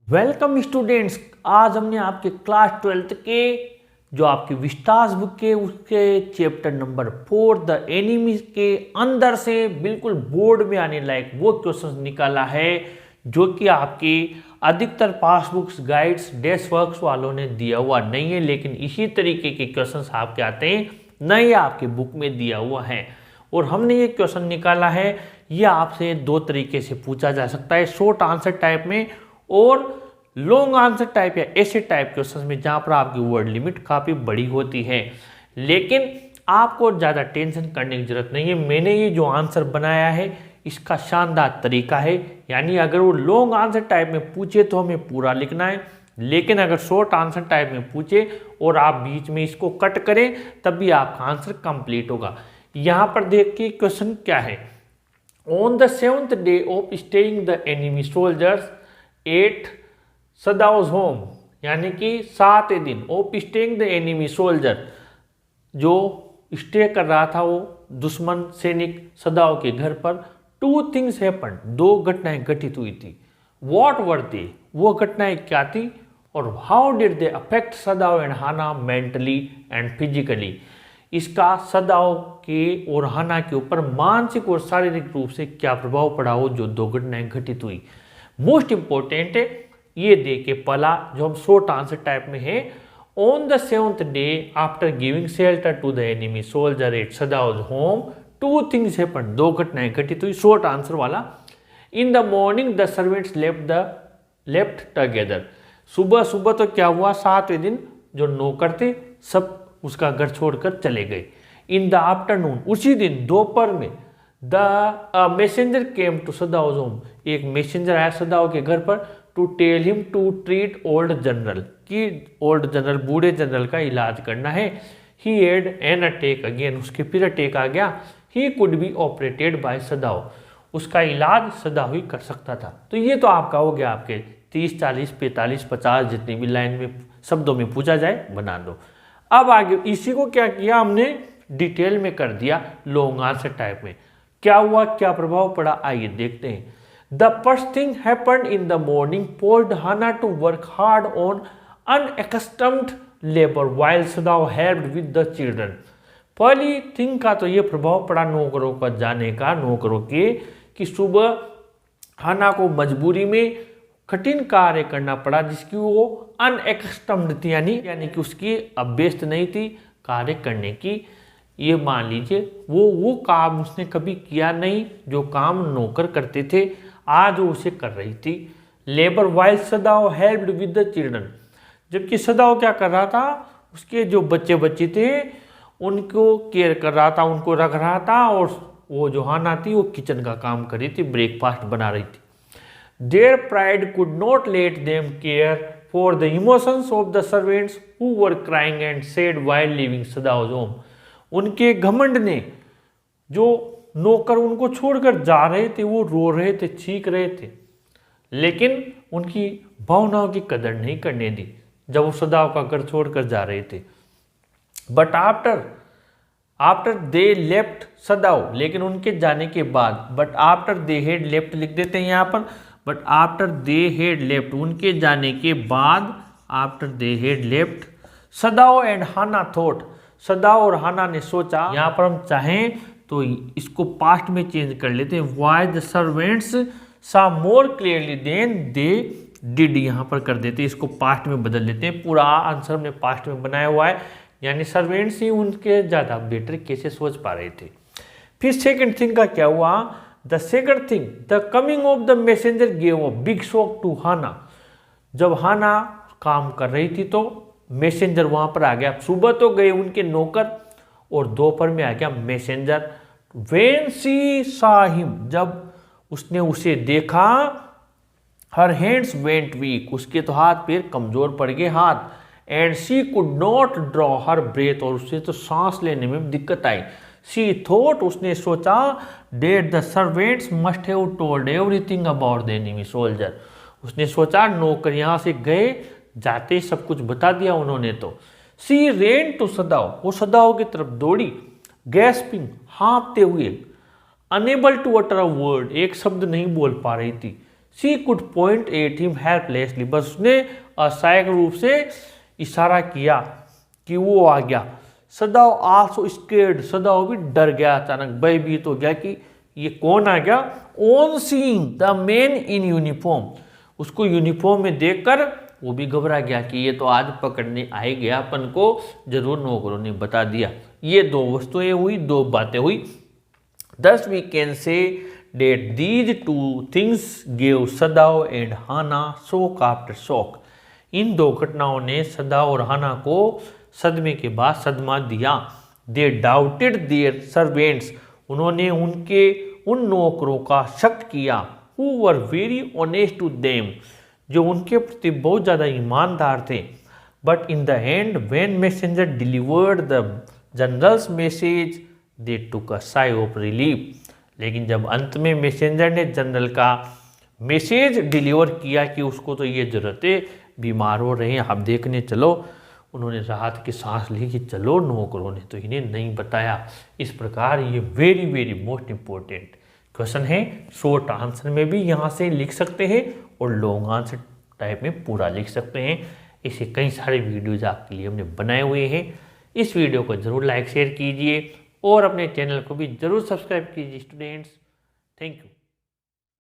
Welcome students. आज हमने आपके क्लास 12 के जो आपकी विस्तास बुक के उसके चैप्टर नंबर 4 द एनिमी के अंदर से बिल्कुल बोर्ड में आने लायक वो क्वेश्चन निकाला है जो कि आपकी अधिकतर पास बुक्स गाइड्स डेस्क वर्क्स वालों ने दिया हुआ नहीं है, लेकिन इसी तरीके के क्वेश्चंस आपके आते हैं नहीं आपके बुक में दिया हुआ है। और हमने ये क्वेश्चन निकाला है, ये आपसे दो तरीके से पूछा जा सकता है, शॉर्ट आंसर टाइप में और लॉन्ग आंसर टाइप या ऐसे टाइप क्वेश्चन में जहाँ पर आपकी वर्ड लिमिट काफ़ी बड़ी होती है। लेकिन आपको ज़्यादा टेंशन करने की जरूरत नहीं है। मैंने ये जो आंसर बनाया है इसका शानदार तरीका है, यानी अगर वो लॉन्ग आंसर टाइप में पूछे तो हमें पूरा लिखना है, लेकिन अगर शॉर्ट आंसर टाइप में पूछे और आप बीच में इसको कट करें तब भी आपका आंसर कंप्लीट होगा। यहाँ पर देखिए क्वेश्चन क्या है। On the 7th day of staying the enemy soldiers at Sadao's home, यानी कि 7वें दिन of staying the enemy soldier, जो स्टे कर रहा था वो दुश्मन सैनिक सदाओ के घर पर, 2 थिंग्स हैपेंड, 2 घटनाएं घटित हुई थी। व्हाट वर दे, वो घटनाएं क्या थी और how did they affect Sadao and Hana mentally and physically, इसका सदाओ के और हाना के ऊपर मानसिक और शारीरिक रूप से क्या प्रभाव पड़ा हो जो 2 घटनाएं घटित हुई। मोस्ट इंपॉर्टेंट है ये दे के पहला जो हम शॉर्ट आंसर टाइप में है, on the 7th day after giving shelter to the enemy soldier at Sadao's home 2 things happened, 2 घटनाएं घटित हुई। शॉर्ट आंसर वाला। In the morning the servants left together, सुबह सुबह तो क्या हुआ, 7वें दिन जो नौकर थे सब उसका घर छोड़कर चले गए। इन द आफ्टरनून, उसी दिन दोपहर में, the messenger came to Sadao's home, एक मैसेंजर आया सदाओ के घर पर, to tell him to treat old general, कि ओल्ड जनरल बूढ़े जनरल का इलाज करना है। He had an attack again, उसके फिर अटैक आ गया। He could be operated by Sadao, उसका इलाज सदाओ ही कर सकता था। तो ये तो आपका हो गया, आपके 30, 40, 45, 50 जितनी भी लाइन में शब्दों में पूछा जाए बना दो। अब आगे इसी को क्या किया हमने, डिटेल में कर दिया लॉन्ग आंसर टाइप में। क्या हुआ, क्या प्रभाव पड़ा, आइए देखते हैं। The first thing happened in the morning forced Hannah to work hard on unaccustomed labor while Sadao helped with the children. पहली थिंग का तो ये प्रभाव पड़ा नौकरों का जाने का, नौकरों के, कि सुबह हाना को मजबूरी में कठिन कार्य करना पड़ा जिसकी वो अनएकस्टम्ड थी, यानी कि उसकी अभ्यस्त नहीं थी कार्य करने की। ये मान लीजिए वो काम उसने कभी किया नहीं जो काम नौकर करते थे, आज वो उसे कर रही थी। Labour while Sadao helped with the children, जबकि सदाओ क्या कर रहा था, उसके जो बच्चे थे उनको केयर कर रहा था, उनको रख रहा था, और वो जो हाना थी वो किचन का काम कर रही थी, ब्रेकफास्ट बना रही थी। Their pride could not let them care for the emotions of the servants who were crying and sad while leaving Sadao's home, उनके घमंड ने, जो नौकर उनको छोड़कर जा रहे थे वो रो रहे थे, चीख रहे थे, लेकिन उनकी भावनाओं की कदर नहीं करने दी जब वो सदाओ का घर छोड़कर जा रहे थे। But after they left Sadao, लेकिन उनके जाने के बाद, but after they had left लिख देते हैं यहाँ पर, but after they had left, उनके जाने के बाद, after they had left Sadao and Hana thought, Sadao और हाना ने सोचा। यहाँ पर हम चाहें तो इसको पास्ट में चेंज कर लेते हैं, Y the servants saw more clearly than they did, यहाँ पर कर देते हैं, इसको पास्ट में बदल देते हैं। पूरा आंसर हमने पास्ट में बनाया हुआ है, यानी सर्वेंट्स ही उनके ज़्यादा बेटर कैसे सोच पा रहे थे। फिर सेकंड थिंग का क्या हुआ, the second thing the coming of the messenger gave a big shock to Hana, जब हाना काम कर रही थी तो मैसेंजर वहाँ पर आ गया। सुबह तो गए उनके नौकर और दोपहर में आ गया messenger. When she saw him, जब उसने उसे देखा, हर हैंड्स वेंट वीक, उसके तो हाथ पैर कमजोर पड़ गए हाथ, and she could not draw her breath, और उससे तो सांस लेने में दिक्कत आई। शी थॉट, उसने सोचा, that the servants must have told everything about the enemy soldier, उसने सोचा नौकर यहाँ से गए, जाते सब कुछ बता दिया उन्होंने तो। सी रेन टू सदाओ, वो सदाओ की तरफ दौड़ी, गैस्पिंग, हाँफते हुए, unable to utter a word, एक शब्द नहीं बोल पा रही थी। She could point at him helplessly, बस उसने असहायक रूप से इशारा किया कि वो आ गया। सदाव आल्सो स्केर्ड, सदाव भी डर गया, अचानक भयभीत हो गया कि ये कौन आ गया। On seeing the man in uniform, उसको यूनिफॉर्म में देखकर वो भी घबरा गया कि ये तो आज पकड़ने आ ही गया, अपन को जरूर नौकरों ने बता दिया। ये दो वस्तुएं हुई, दो बातें हुई। Thus we can say that these two things gave Sadao and Hana shock after shock. इन दो घटनाओं ने सदाव और हाना को सदमे के बाद सदमा दिया। They doubted their servants, उन्होंने उन नौकरों का शक किया। Who were very honest to them, जो उनके प्रति बहुत ज़्यादा ईमानदार थे। But in the end, when messenger delivered the general's message, they took a sigh of relief। लेकिन जब अंत में मैसेंजर ने जनरल का मैसेज डिलीवर किया कि उसको तो ये ज़रूरत है, बीमार हो रहे हैं, आप देखने चलो, उन्होंने राहत की सांस ली कि चलो, नौकरों ने तो इन्हें नहीं बताया। इस प्रकार ये very very most important question है। शॉर्ट आंसर में भी यहाँ से लिख सकते हैं और लॉन्ग आंसर टाइप में पूरा लिख सकते हैं। ऐसे कई सारे वीडियोज आपके लिए हमने बनाए हुए हैं। इस वीडियो को ज़रूर लाइक शेयर कीजिए और अपने चैनल को भी ज़रूर सब्सक्राइब कीजिए स्टूडेंट्स। Thank you.